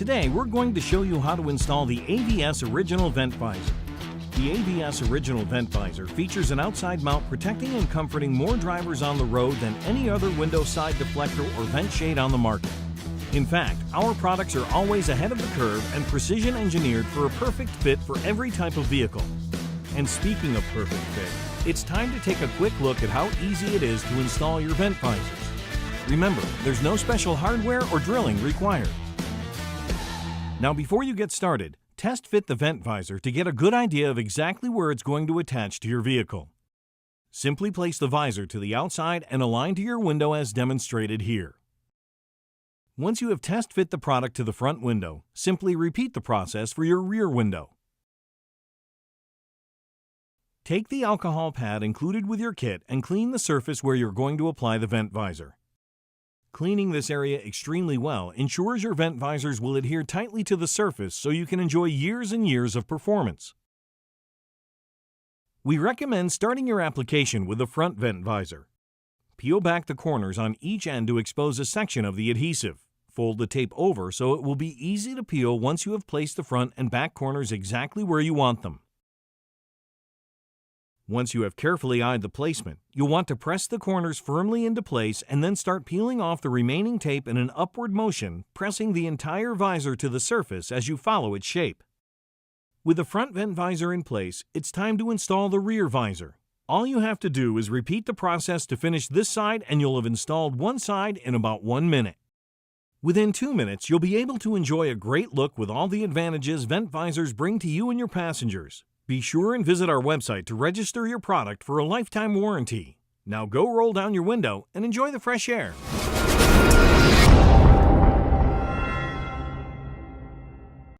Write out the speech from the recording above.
Today, we're going to show you how to install the AVS Original Ventvisor. The AVS Original Ventvisor features an outside mount protecting and comforting more drivers on the road than any other window side deflector or vent shade on the market. In fact, our products are always ahead of the curve and precision engineered for a perfect fit for every type of vehicle. And speaking of perfect fit, it's time to take a quick look at how easy it is to install your vent visors. Remember, there's no special hardware or drilling required. Now before you get started, test fit the vent visor to get a good idea of exactly where it's going to attach to your vehicle. Simply place the visor to the outside and align to your window as demonstrated here. Once you have test fit the product to the front window, simply repeat the process for your rear window. Take the alcohol pad included with your kit and clean the surface where you're going to apply the vent visor. Cleaning this area extremely well ensures your vent visors will adhere tightly to the surface so you can enjoy years and years of performance. We recommend starting your application with the front vent visor. Peel back the corners on each end to expose a section of the adhesive. Fold the tape over so it will be easy to peel once you have placed the front and back corners exactly where you want them. Once you have carefully eyed the placement, you'll want to press the corners firmly into place and then start peeling off the remaining tape in an upward motion, pressing the entire visor to the surface as you follow its shape. With the front vent visor in place, it's time to install the rear visor. All you have to do is repeat the process to finish this side and you'll have installed one side in about 1 minute. Within 2 minutes, you'll be able to enjoy a great look with all the advantages vent visors bring to you and your passengers. Be sure and visit our website to register your product for a lifetime warranty. Now go roll down your window and enjoy the fresh air.